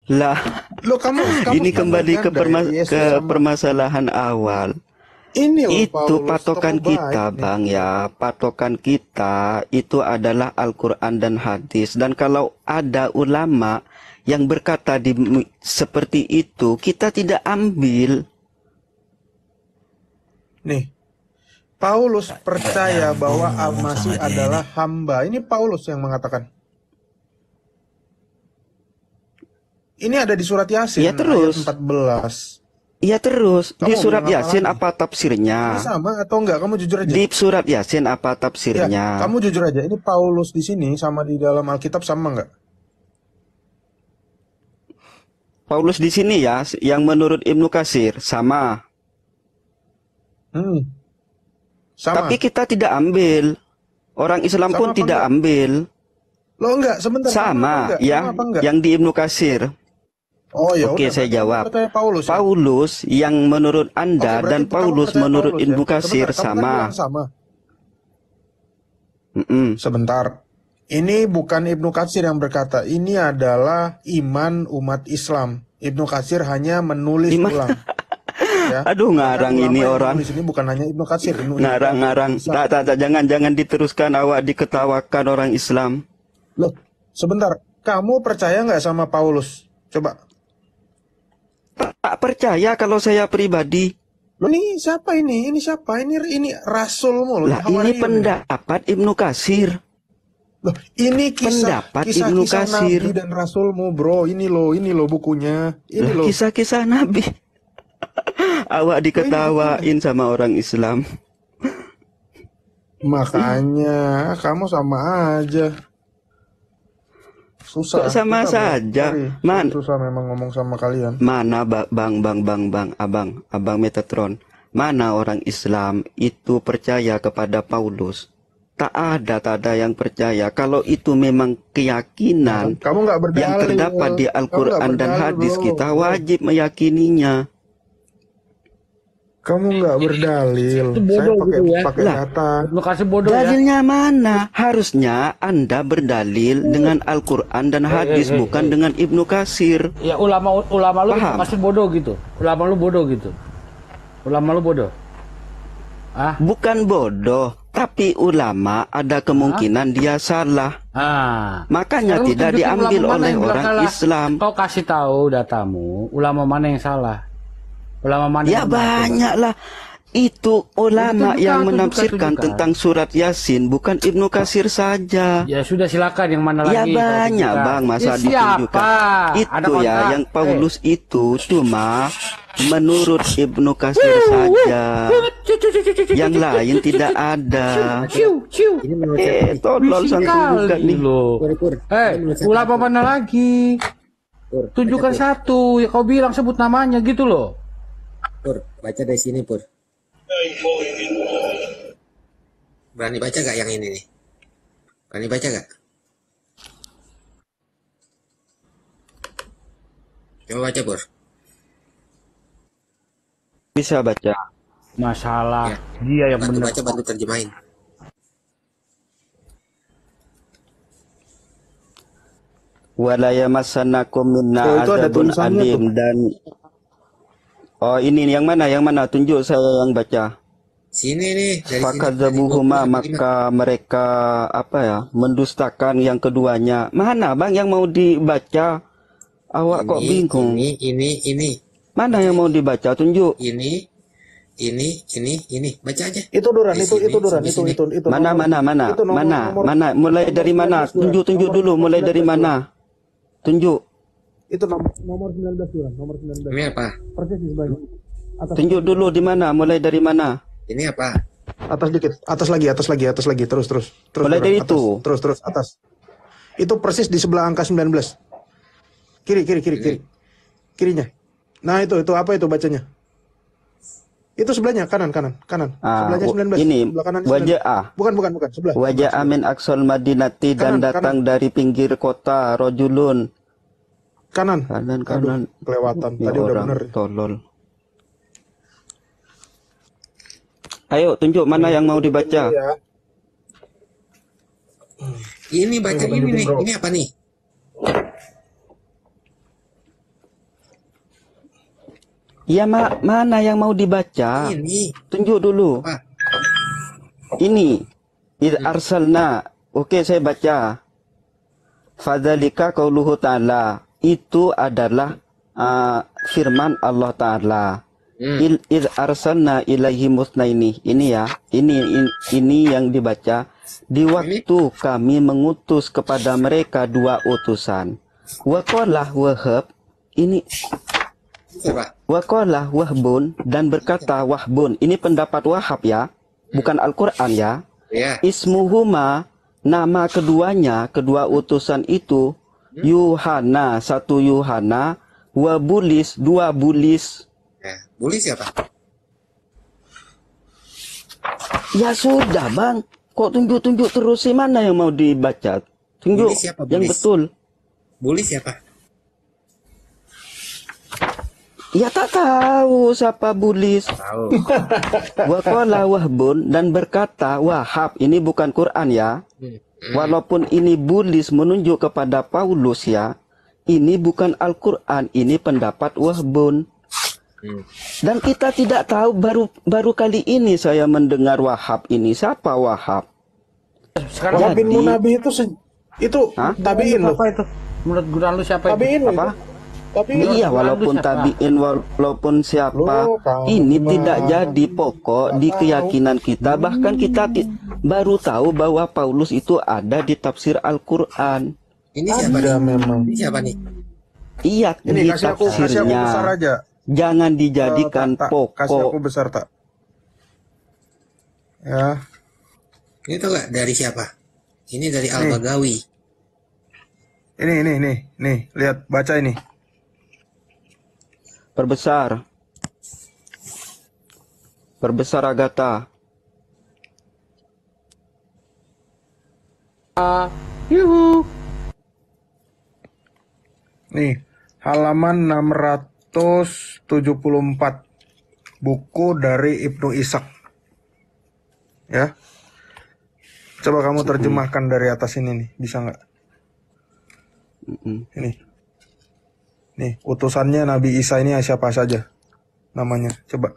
Lah, Lo kamu ini kembali ke, samakan dari Yesus sama permasalahan awal. ini loh Itu Paulus, patokan tokoh baik kita, nih. Bang, ya. Patokan kita itu adalah Al-Quran dan hadis. Dan kalau ada ulama yang berkata seperti itu, kita tidak ambil. Nih, Paulus percaya bahwa Al-Masih adalah hamba. Ini Paulus yang mengatakan. Ini ada di surat Ya Yasin ayat terus. 14. Ya terus. Di Kamu mau surat bilang apa Yasin lagi? apa Ini tafsirnya? sama atau enggak? Kamu jujur aja. Di surat Yasin apa Ya, tafsirnya? kamu jujur aja. Ini Paulus di sini sama di dalam Alkitab sama enggak? Paulus di sini ya, yang menurut Ibnu Katsir sama. Sama. Tapi kita tidak ambil. Orang Islam Sama pun apa tidak enggak? ambil. Lo enggak, sebentar. Sama apa Sama enggak? ya, Sama apa enggak? yang di Ibnu Katsir. Oh ya Oke, udah, saya berarti kamu jawab. percaya Paulus ya? Paulus yang menurut Oke, Anda berarti dan kamu Paulus percaya menurut Paulus ya? Ibnu Katsir Sebentar, kamu kan sama. bilang sama. Mm-mm. Sebentar. Ini bukan Ibnu Katsir yang berkata, ini adalah iman umat Islam. Ibnu Katsir hanya menulis ulang. Ya. Aduh, ngarang Bahkan ini ulama yang orang. menulis ini bukan hanya Ibnu Katsir, Ngarang-ngarang. Tak, jangan diteruskan, awak diketawakan orang Islam. Loh, sebentar. Kamu percaya nggak sama Paulus? Coba. Tak percaya kalau saya pribadi. Loh, ini siapa ini? Ini siapa? Ini rasulmu loh. Lah, ini Hawarium pendapat Ibnu Katsir. Loh, ini Pendapat kisah Ibnu Nabi Katsir. dan Rasulmu, bro. Ini loh bukunya. Ini loh. Kisah-kisah Nabi. Awak diketawain sama orang Islam. Makanya kamu sama aja. Susah. Kok sama susah, saja? Sorry, susah memang ngomong sama kalian. Mana abang Metatron? Mana orang Islam itu percaya kepada Paulus? Tak ada yang percaya. Kalau itu memang keyakinan Kamu nggak berdalil. yang terdapat di Al-Quran dan hadis, bro. kita wajib meyakininya. Kamu nggak berdalil. Saya pakai data. Lu kasih bodoh ya. Dalilnya mana? Harusnya Anda berdalil dengan Al-Quran dan hadis, bukan dengan Ibnu Katsir. Ya ulama lu Paham? kasih bodoh gitu. Ulama lu bodoh gitu. Ulama lu bodoh. Ah, Bukan bodoh, tapi ulama ada kemungkinan dia salah. Makanya Sekarang lu tidak tunjukin diambil ulama mana oleh yang bilang orang salah. Islam. Kau kasih tahu datamu, ulama mana yang salah? Ulama mana Ya yang benar, coba? banyaklah. Itu ulama Tunjukkan, yang tunjukkan, menafsirkan tunjukkan. tentang surat Yasin, bukan Ibnu Katsir saja. Ya sudah silakan yang mana Ya lagi? banyak Kalau bang, tunjukkan. masa Ya, ditunjukkan. siapa? Ada Itu ya, kontrak. yang Paulus itu cuma menurut Ibnu Katsir saja. Yang lain tidak ada. Ciu. Tolol sang pembuka nih. Loh. Ulama mana lagi? Tunjukkan satu. Ya kau bilang sebut namanya gitu loh. Pur, baca dari sini, Pur. Berani baca gak yang ini nih? Berani baca gak? Coba baca, Pur. Bisa baca. Masalah Ya. dia yang Bantu benar. baca, bantu terjemahin. Wala yamassannakum minna Oh, itu ada adzabun tulisannya alim. Dan ini yang mana? Tunjuk saya yang baca. Sini nih, dari sini. Fakadzabuhuma, maka mereka mendustakan yang keduanya. Mana bang yang mau dibaca? Awak kok bingung. Ini. Mana yang mau dibaca? Tunjuk. Ini. Baca aja. Itu Duran, Dari itu sini, Duran, sini, itu. Mana? Itu nomor- Mana? Mulai dari mana? Tunjuk dulu. Mulai dari mana? Tunjuk. Itu nomor 19 Duran, nomor 19. Ini apa? Persis di sebelahnya. Tunjuk dulu di mana? Mulai dari mana? Ini apa? Atas dikit, atas lagi, terus. Mulai Duran, dari atas. itu. Terus, atas. Itu persis di sebelah angka 19. Kiri. Kirinya. Nah, itu apa itu bacanya? Itu sebelahnya, kanan. Sebelahnya 19. Ini Sebelah kanan wajah. Bukan, sebelah. Wajah amin aksol madinati, dan Kanan, datang dari pinggir kota rojulun. Kanan. Kanan. Aduh, kelewatan. Ini Tadi udah orang bener. tolol. Ayo tunjuk mana yang mau dibaca. Ya. Ini baca ini nih. Bro. Ini apa nih? Ya mana yang mau dibaca? Ini. Tunjuk dulu. Apa? Ini. Id arsalna. Oke, saya baca. Fadzalika qauluhu ta'ala. Itu adalah firman Allah Ta'ala. Id arsalna ilaihi musnaini. Ini ya. Ini yang dibaca. Di waktu kami mengutus kepada mereka 2 utusan. Waqalah Wahab. Ini Siapa? Waqalah Wahbun, dan berkata Wahbun. Ini pendapat Wahab ya, bukan Al-Quran ya. Ya. Ismuhuma, nama keduanya, kedua utusan itu, Yuhana, 1 Yuhana, wa Bulis, 2 Bulis. Ya. Bully siapa? Ya sudah bang, kok tunjuk-tunjuk terus sih, mana yang mau dibaca? Tunjuk Bulis siapa, yang Bulis? betul. Bully siapa? Ya tak tahu siapa Bulis. Tahu. Waqala Wahbun, dan berkata Wahab, ini bukan Quran ya. Walaupun ini Bulis menunjuk kepada Paulus ya, ini bukan Al-Quran, ini pendapat Wahbun. Dan kita tidak tahu, baru kali ini saya mendengar Wahab ini. Siapa Wahab? Sekarang Wahab bin Jadi- Munabbih itu Hah? tabiin loh. apa itu? Menurut Gunan lu siapa itu? Tabiin loh. Apa? Tabiin. Iya, Menurut walaupun Quran itu siapa? tabiin, walaupun siapa, Loh, kamu ini gimana? tidak jadi pokok di keyakinan kita. Bahkan kita baru tahu bahwa Paulus itu ada di tafsir Al-Quran. Ini siapa nih? Ada memang. Ini siapa nih? Iya, Ini di kasih aku besar tafsirnya. aja. Jangan dijadikan Tak, kasih aku pokok. besar tak. Ya. Ini tau gak dari siapa? Ini dari Al-Bagawi. Nih, lihat, baca ini. Perbesar. Perbesar Agatha. Yuhu. Nih, halaman 674. Buku dari Ibnu Ishaq. Ya. Coba kamu terjemahkan dari atas ini nih, bisa nggak? Ini. Nih, utusannya Nabi Isa ini siapa saja namanya? Coba.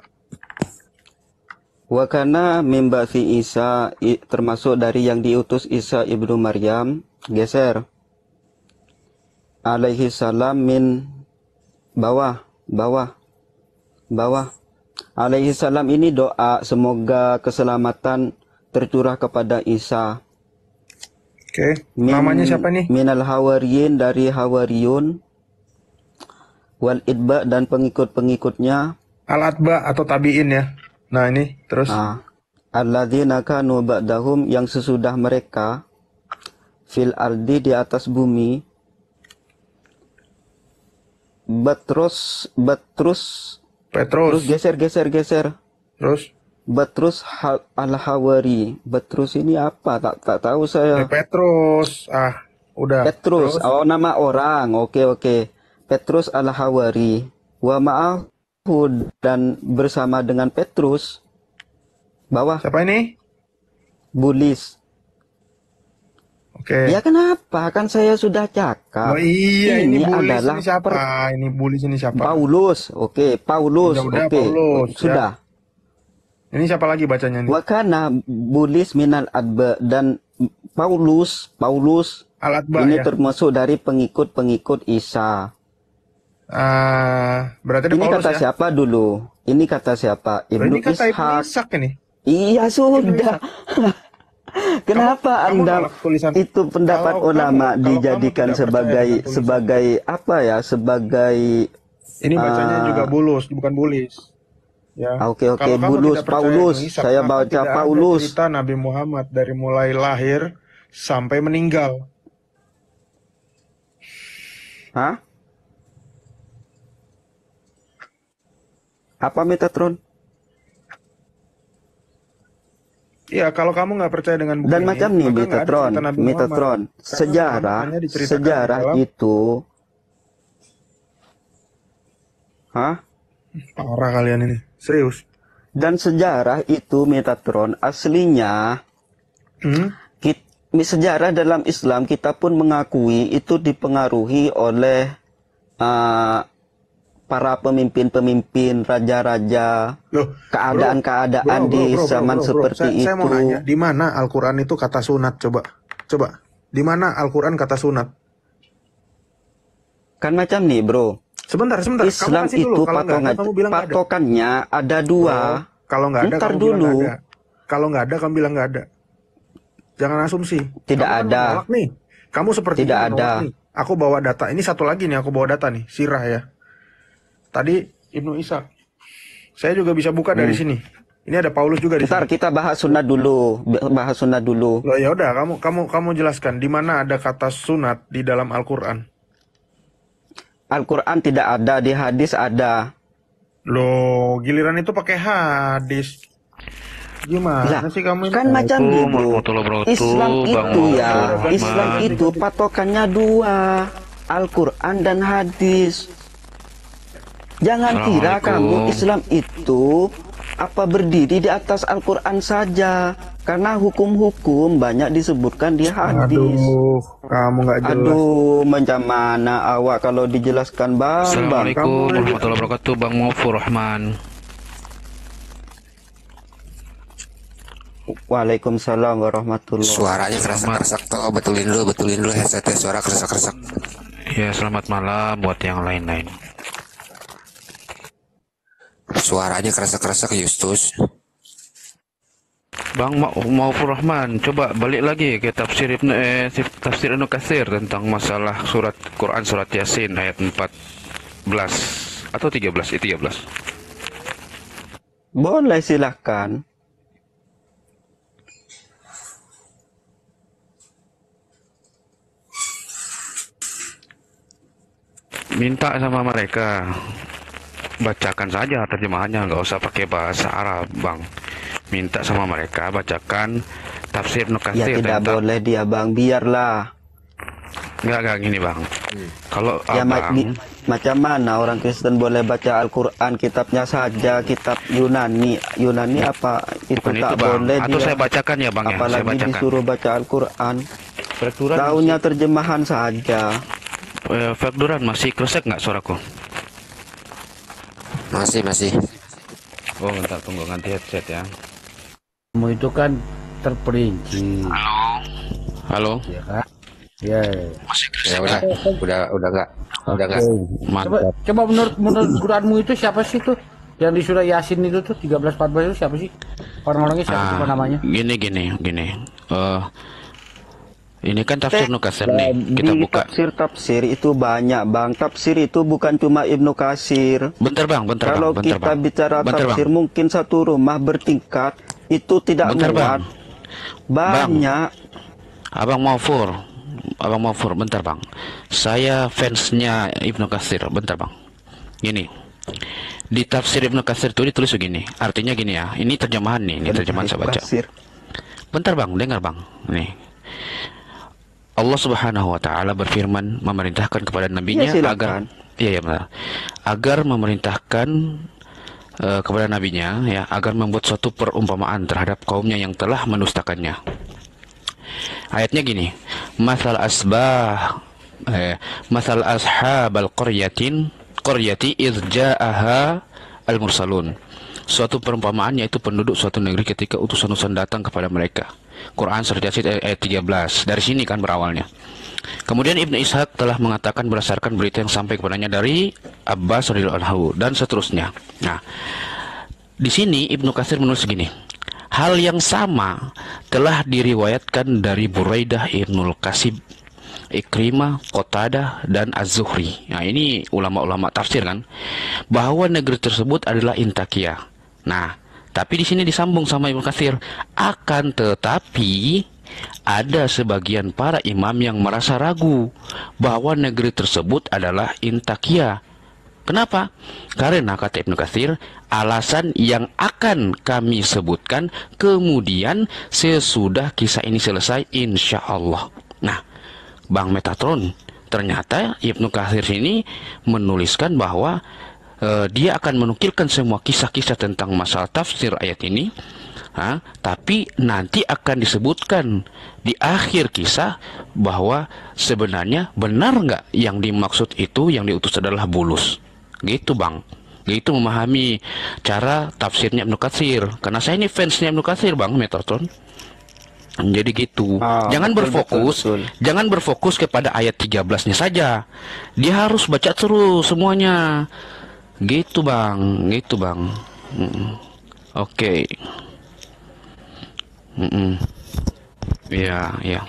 Wa kana mimbasi Isa, termasuk dari yang diutus Isa ibnu Maryam. Geser. Alaihi salam min bawah. Alaihi salam ini doa semoga keselamatan tercurah kepada Isa. Oke, namanya siapa nih? Minal hawariyin, dari hawariyun. Wal idba, dan pengikut-pengikutnya. Al-Atba atau tabiin ya. Nah, ini terus. Alladzina kanu ba'dahum, yang sesudah mereka. Fil ardi, di atas bumi. Terus Petrus. geser. Terus Batrus al-Hawari. Batrus ini apa? Tak tahu saya. Petrus. Udah. Petrus. Terus? Oh, nama orang. Oke. Petrus al-Hawari. Wa ma'ahu, dan bersama dengan Petrus. Bawah. Siapa ini? Bulis. Oke. Ya kenapa? Kan saya sudah cakap. Oh iya, ini Bulis adalah ini siapa? Ini Bulis ini siapa? Paulus. Oke, Paulus. Udah, Oke. Paulus, ya. Sudah. Ini siapa lagi bacanya nih? Wakana Bulis minal adba, dan Paulus Al-Atba ini ya. termasuk dari pengikut Isa. Berarti ada Ini Paulus kata ya? siapa dulu? Ini kata siapa? Loh, Ibnu ini kata Ibnu Ishaq. Ishaq ini. Iya sudah. Kenapa Kamu Anda malah tulisan- itu pendapat Kalau ulama kamu dijadikan tidak percaya dengan tulisan. sebagai apa ya? Sebagai Ini bacanya juga Bulus, bukan Bulis. Ya. Oke, Kalau kamu Bulus, tidak percaya Paulus. Ibnu Ishaq, Saya maka baca tidak ada Paulus. cerita Nabi Muhammad dari mulai lahir sampai meninggal. Hah? Apa Metatron? Iya, kalau kamu nggak percaya dengan buku Dan ini, macam nih maka nggak ada Metatron, cerita Nabi Muhammad. Metatron. Karena Sejarah, hanya diceritakan sejarah di dalam- itu, hah? Parah kalian ini, serius. Dan sejarah itu Metatron aslinya, sejarah dalam Islam kita pun mengakui itu dipengaruhi oleh para pemimpin-pemimpin, raja-raja, Loh, keadaan-keadaan di zaman seperti saya mau itu. nanya, di mana Al-Quran itu kata sunat? Coba, di mana Al-Quran kata sunat? Kan macam nih, bro. Sebentar, kamu Islam kasih dulu. itu Kalau nggak ada, kamu bilang nggak ada. patokannya ada dua. Kalau nggak ada, Ntar kamu bilang dulu. nggak ada. Kalau nggak ada, kamu bilang nggak ada. Jangan asumsi. Tidak Kamu kan ada. menolak nih. Kamu seperti Tidak ada. nih. Aku bawa data. Ini satu lagi nih, aku bawa data nih. Sirah ya. Tadi Ibnu Ishaq. Saya juga bisa buka dari sini. Ini ada Paulus juga di Ntar sini. kita bahas sunat dulu. Bahas sunat dulu. Loh, ya udah, kamu jelaskan di mana ada kata sunat di dalam Al-Qur'an. Al-Quran tidak ada, di hadis ada. Loh, giliran itu pakai hadis. Gimana Lah, sih kamu ini? kan macam nih, bro. warahmatullahi wabarakatuh, Islam Bang itu ya, Rahman. Islam itu patokannya dua, Al-Quran dan hadis. Jangan kira kamu Assalamualaikum. Islam itu apa berdiri di atas Al-Quran saja, karena hukum-hukum banyak disebutkan di hadis. Aduh, kamu nggak jelas. Aduh, macam mana awak kalau dijelaskan, Bang? Assalamualaikum warahmatullahi wabarakatuh, Bang Maufur Rahman. Waalaikumsalam warahmatullahi. Suaranya keresak-keresak tuh. Betulin dulu headsetnya, suara keresak-keresak. Ya, selamat malam buat yang lain-lain. Suaranya keresak-keresak, Justus. Bang Maufur Rahman, coba balik lagi ke tafsir Ibnu Katsir tentang masalah surat Quran surat Yasin ayat 14 atau 13, 13. Boleh, silahkan. Minta sama mereka bacakan saja terjemahannya, nggak usah pakai bahasa Arab, Bang. Minta sama mereka bacakan tafsir Ibnu Ya Katsir tidak tentang boleh dia, Bang. Biarlah. nggak gini, Bang. Kalau Ya Abang macam mana orang Kristen boleh baca Al-Quran kitabnya saja, kitab Yunani. Yunani apa itu bukan tak itu, Bang. boleh Atau dia. saya bacakan ya, Bang, ya. Saya Apalagi bacakan. disuruh baca Al-Quran. Fakturan Taunya terjemahan saja. Fakturan masih kresek nggak suaraku? Masih. Oh, bentar, tunggu ganti headset ya. Kamu itu kan terperinci, Halo, ya kan? Ya. Ya udah enggak. mantap. Coba menurut Quranmu itu siapa sih tuh? Yang di surah Yasin itu tuh 13-14 itu siapa sih? Orang-orangnya siapa sih namanya? Gini. Ini kan tafsir Ibnu Katsir nih. Kita Di buka. tafsir itu banyak, Bang. Tafsir itu bukan cuma Ibnu Katsir. Bentar, Bang. Kalau kita bicara Bentar, tafsir, Bang. mungkin satu rumah bertingkat itu tidak Bentar, muat. Bang. Banyak. Abang Maufur, bentar, Bang. Saya fansnya Ibnu Katsir. Bentar, Bang. Gini. Di tafsir Ibnu Katsir itu ditulis begini. Artinya gini ya. Ini terjemahan nih. Ini terjemahan saya baca. Katsir. Bentar, Bang, dengar, Bang. Nih. Allah Subhanahu wa taala berfirman memerintahkan kepada nabinya Ya, silakan. agar memerintahkan kepada nabinya ya agar membuat suatu perumpamaan terhadap kaumnya yang telah mendustakannya. Ayatnya gini, masal ashabal qaryati idz ja'aha al-mursalun. Suatu perumpamaan yaitu penduduk suatu negeri ketika utusan-utusan datang kepada mereka. Quran surat Yasin ayat 13. Dari sini kan berawalnya. Kemudian Ibnu Ishaq telah mengatakan berdasarkan berita yang sampai kepadanya dari Abbas radhiyallahu anhu dan seterusnya. Nah, di sini Ibnu Katsir menulis begini. Hal yang sama telah diriwayatkan dari Buraidah Ibnul Kasib, Ikrimah, Qatadah, dan Az-Zuhri. Nah, ini ulama-ulama tafsir kan, bahwa negeri tersebut adalah Intakiyah. Nah, tapi di sini disambung sama Ibnu Katsir. Akan tetapi ada sebagian para imam yang merasa ragu bahwa negeri tersebut adalah Intakiyah. Kenapa? Karena kata Ibnu Katsir, alasan yang akan kami sebutkan kemudian sesudah kisah ini selesai insya Allah. Nah, Bang Metatron, ternyata Ibnu Katsir ini menuliskan bahwa dia akan menukilkan semua kisah-kisah tentang masalah tafsir ayat ini, tapi nanti akan disebutkan di akhir kisah bahwa sebenarnya benar nggak yang dimaksud itu yang diutus adalah bulus. Gitu Bang. Gitu memahami cara tafsirnya Ibnu Katsir. Karena saya ini fansnya Ibnu Katsir Bang, Metatron. Jadi gitu. Jangan berfokus, jangan berfokus kepada ayat 13-nya saja. Dia harus baca terus semuanya. Gitu Bang, gitu Bang. Oke. Iya, iya.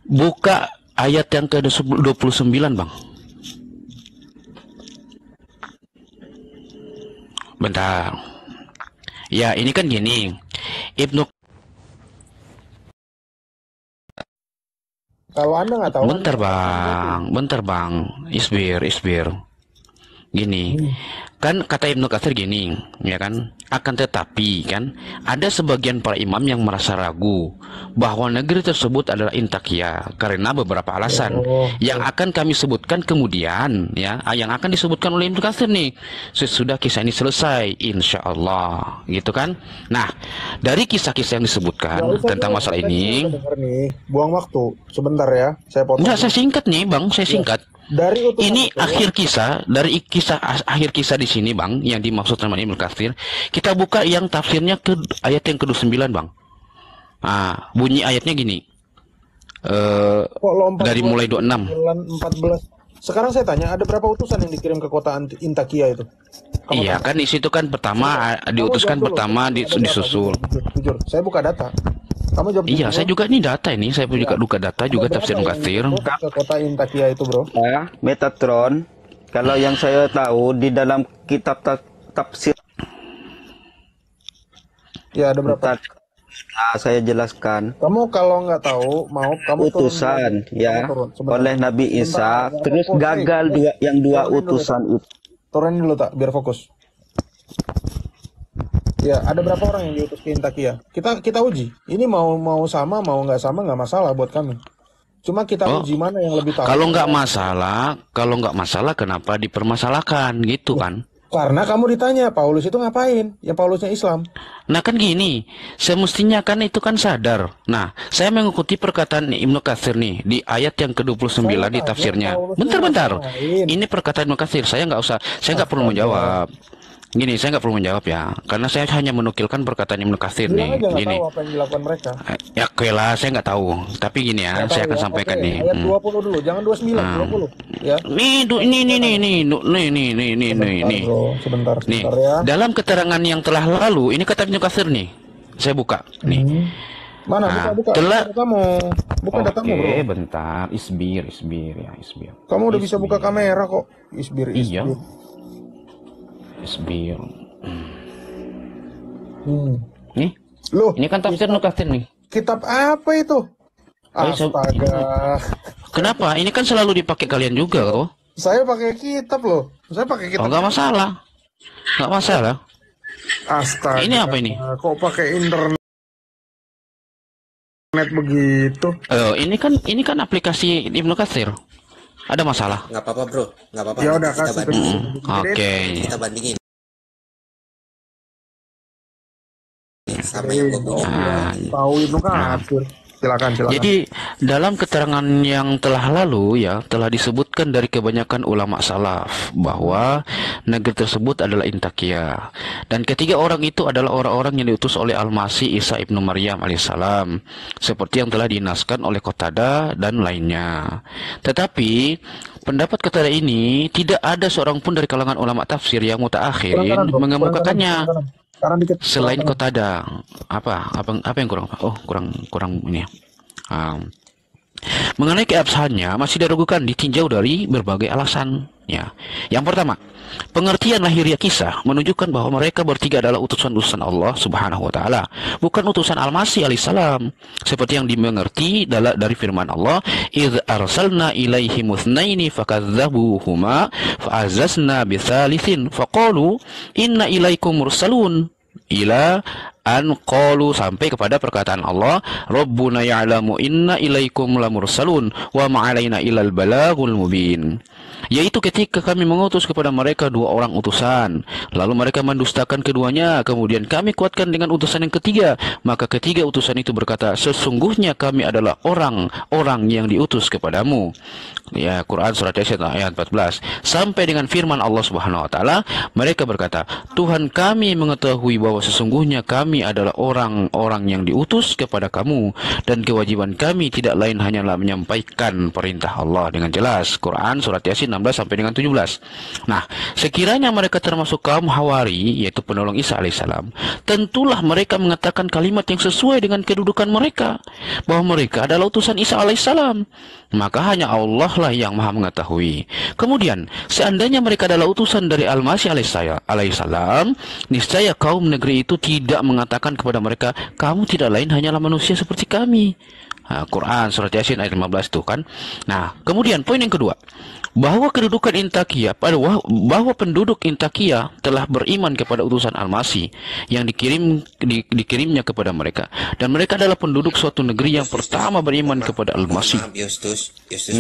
Buka ayat yang ke-29 Bang. Bentar. Ya, ini kan gini. Ibnu Kalau Anda nggak tahu, Bentar bang, isbir. Gini, kan kata Ibnu Katsir gini, ya kan? Akan tetapi kan, ada sebagian para imam yang merasa ragu bahwa negeri tersebut adalah Intakia karena beberapa alasan yang akan kami sebutkan kemudian, ya, yang akan disebutkan oleh Ibnu Katsir nih sesudah kisah ini selesai, insya Allah, gitu kan? Nah, dari kisah-kisah yang disebutkan tentang masalah ini, buang waktu sebentar ya, saya potong. enggak, saya singkat nih, Bang, saya singkat. Dari ini akhir kisah, dari akhir kisah di sini Bang, yang dimaksud sama Ibnu Katsir, kita buka yang tafsirnya ke ayat yang ke-29 Bang. Ah, bunyi ayatnya gini. Dari mulai 26. 14. Sekarang saya tanya, ada berapa utusan yang dikirim ke kota Intakia itu? Iya kan di situ kan pertama diutuskan pertama disusul. Jujur, saya buka data. Kamu jawab. Iya, saya juga nih data ini, saya juga buka data juga tafsir Ibnu Katsir. Ke kota Intakia itu, Bro. Ya, Metatron. Kalau yang saya tahu di dalam kitab tafsir. Ya, ada berapa? Nah, saya jelaskan. Kamu kalau nggak tahu, mau kamu utusan ya oleh Nabi Isa, terus gagal dua utusan itu. Turunin dulu tak, biar fokus. Ya, ada berapa orang yang diutus ke Intakia? Kita uji. Ini mau sama, mau nggak sama nggak masalah buat kami. Cuma kita uji mana yang lebih tahu. Kalau nggak masalah, kenapa dipermasalahkan gitu kan? Karena kamu ditanya, Paulus itu ngapain? Ya Paulusnya Islam. Nah kan gini, semestinya kan itu kan sadar. Nah, saya mengikuti perkataan Ibnu Katsir nih di ayat yang ke-29 di tafsirnya. Bentar. Ini perkataan Ibnu Katsir, saya nggak perlu menjawab. Gini, saya nggak perlu menjawab ya, karena saya hanya menukilkan perkataan Ibnu Katsir nih. Gini, tahu apa yang dilakukan mereka. Ya oke lah, saya nggak tahu. Tapi gini ya, saya akan sampaikan nih. Ayat 20 dulu, jangan 29, 20. Ya. Nih. Sebentar Nih, ya. dalam keterangan yang telah lalu, ini kata Ibnu Katsir nih. Saya buka nih. Mana buka datamu. Buka datamu, Bro. Oke, bentar. Isbir. Kamu udah bisa buka kamera kok. Isbir. Iya. Isbir. Nih. Loh, ini kan tafsir Ibnu Katsir nih. Kitab apa itu? Astaga. Kenapa? Ini kan selalu dipakai kalian juga loh. Saya pakai kitab loh. Saya pakai kitab. Oh, nggak masalah. Astaga. Ini apa ini? Kok pakai internet begitu? Ini kan aplikasi Ibnu Katsir. Ada masalah? Nggak apa-apa bro, nggak apa-apa. Ya udah, kita bandingin. Oke. Kita bandingin. Sama yang gue punya. Tahu Ibnu Katsir. Silakan. Jadi dalam keterangan yang telah lalu ya telah disebutkan dari kebanyakan ulama salaf bahwa negeri tersebut adalah Intakia, dan ketiga orang itu adalah orang-orang yang diutus oleh Al-Masih Isa ibnu Maryam alaihissalam, seperti yang telah dinaskan oleh Qatadah dan lainnya. Tetapi pendapat Qatadah ini tidak ada seorang pun dari kalangan ulama tafsir yang mutaakhirin mengemukakannya. Selain Qatadah, apa yang kurang? Oh, kurang ini. Mengenai keabsahannya masih diragukan ditinjau dari berbagai alasan. Ya, yang pertama, pengertian lahiriah kisah menunjukkan bahwa mereka bertiga adalah utusan-utusan Allah Subhanahu wa taala, bukan utusan Al-Masih alaihissalam, seperti yang dimengerti dari firman Allah, "Idz arsalna ilaihim itsnaini fakadzabuhuma fa'azzazna bitsalitsin faqalu inna ilaikum mursalun." ila an qalu, sampai kepada perkataan Allah, Rabbuna ya'lamu inna ilaikum lamursalun wa ma'alaina ilal balagul mubin. Yaitu ketika kami mengutus kepada mereka 2 orang utusan, lalu mereka mendustakan keduanya, kemudian kami kuatkan dengan utusan yang ketiga, maka ketiga utusan itu berkata, sesungguhnya kami adalah orang-orang yang diutus kepadamu. Ya, Quran surat Yasin ayat 14. Sampai dengan firman Allah Subhanahu wa taala, mereka berkata, Tuhan kami mengetahui bahwa sesungguhnya kami adalah orang-orang yang diutus kepada kamu, dan kewajiban kami tidak lain hanyalah menyampaikan perintah Allah dengan jelas. Quran surat Yasin 16 sampai dengan 17. Nah, sekiranya mereka termasuk kaum Hawari, yaitu penolong Isa alaihissalam, tentulah mereka mengatakan kalimat yang sesuai dengan kedudukan mereka, bahwa mereka adalah utusan Isa alaihissalam. Maka hanya Allah lah yang maha mengetahui. Kemudian, seandainya mereka adalah utusan dari Al-Masih alaihissalam, niscaya kaum negeri itu tidak mengatakan kepada mereka, kamu tidak lain hanyalah manusia seperti kami. Nah, Quran surat Yasin ayat 15 itu kan. Nah, kemudian poin yang kedua, bahwa kedudukan Intakia, bahwa penduduk Intakia telah beriman kepada utusan Al-Masih yang dikirimnya kepada mereka, dan mereka adalah penduduk suatu negeri yang pertama beriman kepada Al-Masih. Maaf Justus,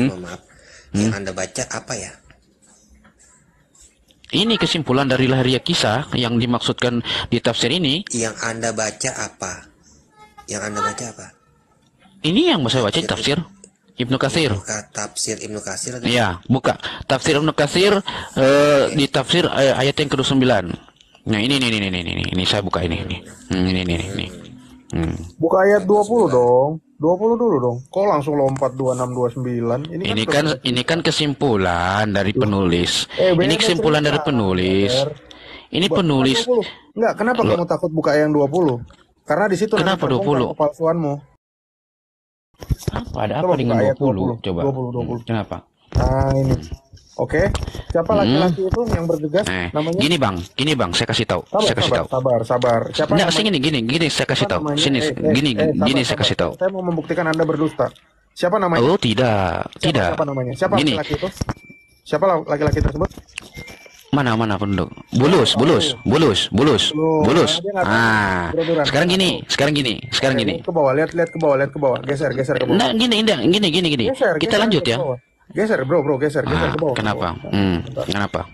mohon maaf. Yang Anda baca apa ya? Ini kesimpulan dari lahiriah kisah yang dimaksudkan di tafsir ini. Yang Anda baca apa? Yang Anda baca apa? Ini yang saya baca tafsir Ibnu Katsir. Tafsir Ibnu Katsir. Ya, buka. Tafsir Ibnu Katsir di tafsir ayat yang ke-29. Nah, ini saya buka ini. Ini. Buka ayat 20 dong. 20 dulu dong. Kok langsung lompat 26 29? Ini kan kesimpulan dari penulis. Ini kesimpulan dari penulis. Ini penulis. Enggak, kenapa kamu takut buka yang 20? Karena di situ kenapa 20? Kepalsuanmu. Apa ada apa dengan 20? Coba. 20. Kenapa? Nah, ini. Oke. Siapa laki-laki itu yang bergegas namanya? Gini bang, saya kasih tahu. Sabar. Siapa Nggak, namanya? gini saya kasih tahu. Sini, gini saya kasih tahu. Saya mau membuktikan Anda berdusta. Siapa namanya? Oh, tidak. Siapa namanya? Siapa laki-laki itu? Siapa laki-laki tersebut? Mana penduduk? Bulus. Ah, sekarang gini. Lihat ke bawah, lihat ke bawah. Geser ke bawah. Nah, gini. Kita lanjut ya. Geser, bro, geser ke bawah. Kenapa?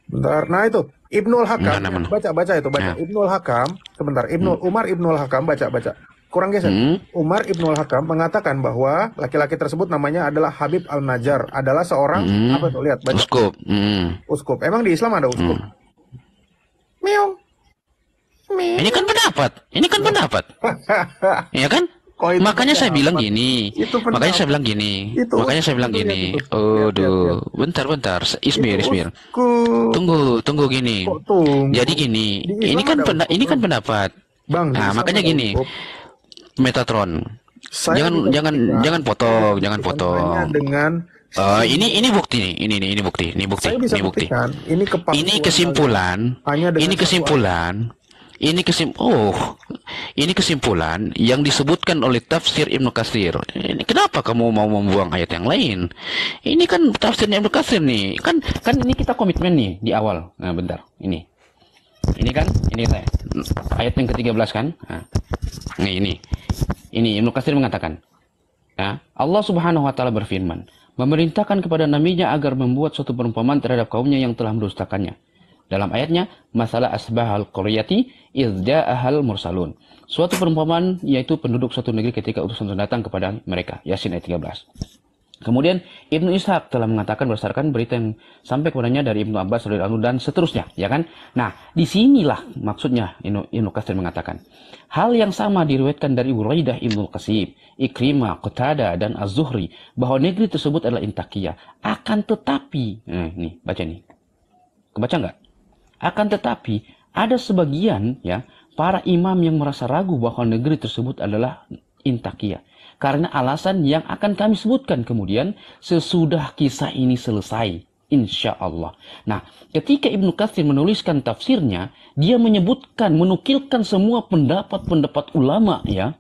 Bentar. Nah, itu Ibnul Hakam. Baca itu. Nah. Ibnul Hakam. Sebentar. Umar Ibnul Hakam, baca. Kurang geser. Umar Ibnul Hakam mengatakan bahwa laki-laki tersebut namanya adalah Habib Al-Najjar, adalah seorang apa tuh, lihat, baca. Uskup. Uskup. Emang di Islam ada uskup? Meong. Ini kan pendapat. Ya kan? Makanya saya bilang gini. Makanya saya bilang gini. Aduh, bentar. Ismir. Tunggu gini. Jadi gini. Ini kan pendapat. Bang, nah, makanya gini. Metatron. Jangan potong. Dengan ini bukti. Ini bukti. Ini kesimpulan yang disebutkan oleh tafsir Ibnu Katsir. Ini kenapa kamu mau membuang ayat yang lain? Ini kan tafsirnya Ibnu Katsir nih. Kan ini kita komitmen nih di awal. Nah, bentar. Ini saya. Ayat yang ke-13 kan? Nah, ini Ibnu Katsir mengatakan, ya, Allah Subhanahu wa taala berfirman, memerintahkan kepada nabinya agar membuat suatu perumpamaan terhadap kaumnya yang telah mendustakannya. Dalam ayatnya, masalah asbahal qaryati izda'ahal mursalun. Suatu perumpamaan yaitu penduduk suatu negeri ketika utusan datang kepada mereka. Yasin ayat 13. Kemudian Ibnu Ishaq telah mengatakan berdasarkan berita yang sampai kepadanya dari Ibnu Abbas radhiyallahu anhu dan seterusnya, ya kan? Nah, disinilah maksudnya Ibnu Katsir mengatakan hal yang sama diriwayatkan dari Buraidah Ibnu Qasib, Ikrimah, Qatadah dan Az-Zuhri bahwa negeri tersebut adalah Intakiyah. Akan tetapi, nih baca nih, kebaca nggak? Akan tetapi ada sebagian ya para imam yang merasa ragu bahwa negeri tersebut adalah Intakiyah. Karena alasan yang akan kami sebutkan kemudian sesudah kisah ini selesai. Insya Allah. Nah, ketika Ibnu Katsir menuliskan tafsirnya, dia menyebutkan, menukilkan semua pendapat-pendapat ulama ya.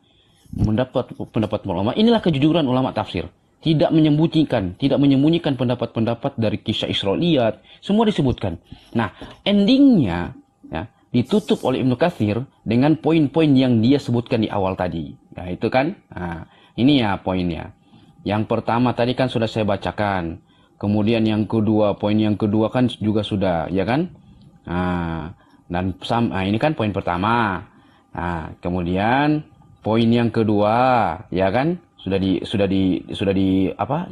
Pendapat ulama. Inilah kejujuran ulama tafsir. Tidak menyembunyikan pendapat-pendapat dari kisah Israiliyat. Semua disebutkan. Nah, endingnya ya, ditutup oleh Ibnu Katsir dengan poin-poin yang dia sebutkan di awal tadi. Nah, itu kan. Nah, ini ya poinnya. Yang pertama tadi kan sudah saya bacakan. Kemudian yang kedua, poin yang kedua kan juga sudah, ya kan? Nah, dan ini kan poin pertama. Nah, kemudian poin yang kedua, ya kan?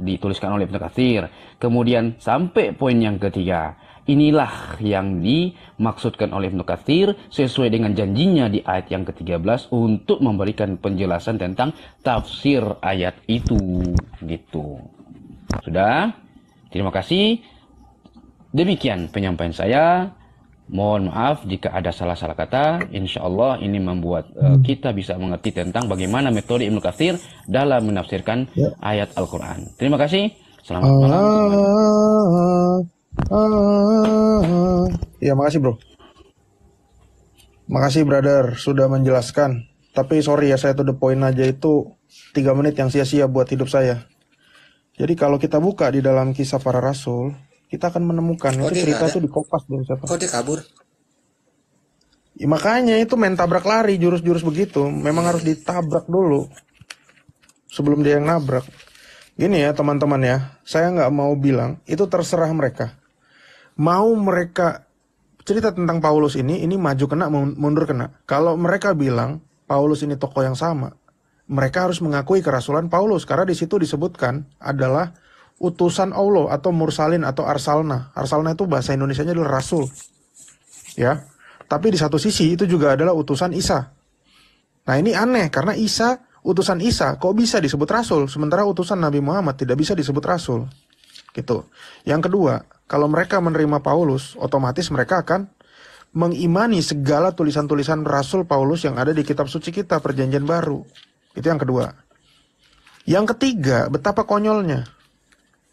Dituliskan oleh Ibnu Katsir. Kemudian sampai poin yang ketiga. Inilah yang dimaksudkan oleh Ibnu Katsir sesuai dengan janjinya di ayat yang ke-13 untuk memberikan penjelasan tentang tafsir ayat itu, gitu. Sudah? Terima kasih. Demikian penyampaian saya. Mohon maaf jika ada salah-salah kata. Insya Allah ini membuat kita bisa mengerti tentang bagaimana metode Ibnu Katsir dalam menafsirkan ayat Al-Quran. Terima kasih. Selamat malam. Ya, makasih bro. Makasih brother sudah menjelaskan. Tapi sorry ya, saya to the point aja itu 3 menit yang sia-sia buat hidup saya. Jadi kalau kita buka di dalam Kisah Para Rasul, kita akan menemukan itu cerita itu di Kompas dari siapa? Kok dia kabur? Ya, makanya itu main tabrak lari, jurus-jurus begitu. Memang harus ditabrak dulu sebelum dia yang nabrak. Gini ya teman-teman ya, saya nggak mau bilang, itu terserah mereka. Mau mereka cerita tentang Paulus ini maju kena, mundur kena. Kalau mereka bilang Paulus ini tokoh yang sama, mereka harus mengakui kerasulan Paulus. Karena di situ disebutkan adalah utusan Allah atau mursalin atau arsalna. Arsalna itu bahasa Indonesianya adalah rasul. Ya. Tapi di satu sisi itu juga adalah utusan Isa. Nah ini aneh karena utusan Isa kok bisa disebut rasul, sementara utusan Nabi Muhammad tidak bisa disebut rasul. Gitu. Yang kedua, kalau mereka menerima Paulus, otomatis mereka akan mengimani segala tulisan-tulisan Rasul Paulus yang ada di kitab suci kita, Perjanjian Baru. Itu yang kedua. Yang ketiga, betapa konyolnya.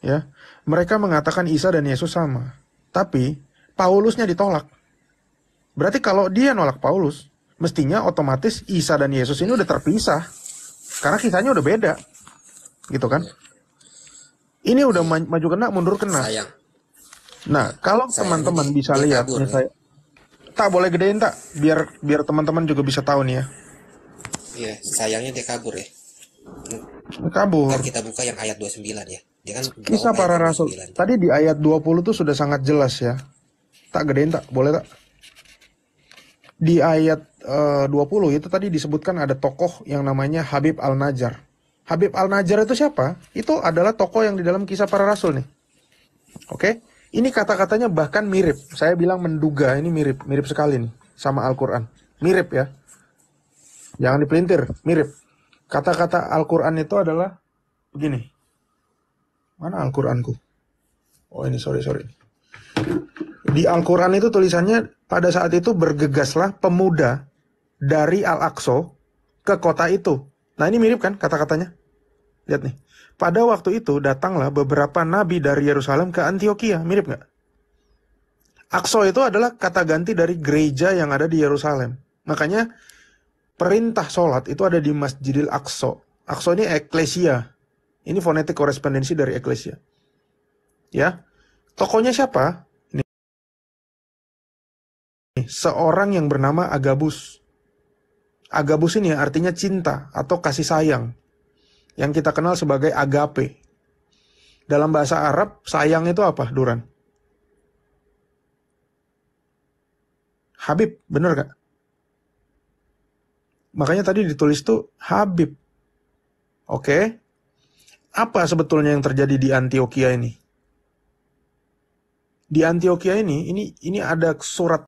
Ya, mereka mengatakan Isa dan Yesus sama, tapi Paulusnya ditolak. Berarti kalau dia nolak Paulus, mestinya otomatis Isa dan Yesus ini udah terpisah, karena kisahnya udah beda, gitu kan? Ini udah maju kena, mundur kena. Sayang. Nah, kalau teman-teman bisa lihat, kabur, saya tak boleh gedein tak, biar teman-teman juga bisa tahu nih ya. Iya, sayangnya dia kabur ya. Kabur. Ntar kita buka yang ayat 29 ya. Dia kan Kisah Para Rasul. Tadi di ayat 20 tuh sudah sangat jelas ya. Tak gedein tak, boleh tak? Di ayat 20 itu tadi disebutkan ada tokoh yang namanya Habib Al-Najjar. Habib Al-Najjar itu siapa? Itu adalah tokoh yang di dalam Kisah Para Rasul nih. Oke? Ini kata-katanya bahkan mirip. Saya bilang menduga ini mirip sekali nih sama Al-Quran. Mirip ya. Jangan dipelintir, mirip. Kata-kata Al-Quran itu adalah begini. Mana Al-Quranku? Oh ini sorry. Di Al-Quran itu tulisannya pada saat itu bergegaslah pemuda dari Al-Aqsa ke kota itu. Nah ini mirip kan kata-katanya? Lihat nih. Pada waktu itu datanglah beberapa nabi dari Yerusalem ke Antioquia. Mirip nggak? Aqsa itu adalah kata ganti dari gereja yang ada di Yerusalem. Makanya perintah sholat itu ada di Masjidil Aqsa. Aqsa ini eklesia. Ini fonetik korespondensi dari eklesia. Ya. Tokohnya siapa? Ini. Seorang yang bernama Agabus. Agabus ini artinya cinta atau kasih sayang. Yang kita kenal sebagai agape. Dalam bahasa Arab, sayang itu apa, Duran? Habib, bener gak? Makanya tadi ditulis tuh Habib. Oke. Apa sebetulnya yang terjadi di Antioquia ini? Di Antioquia ini ada surat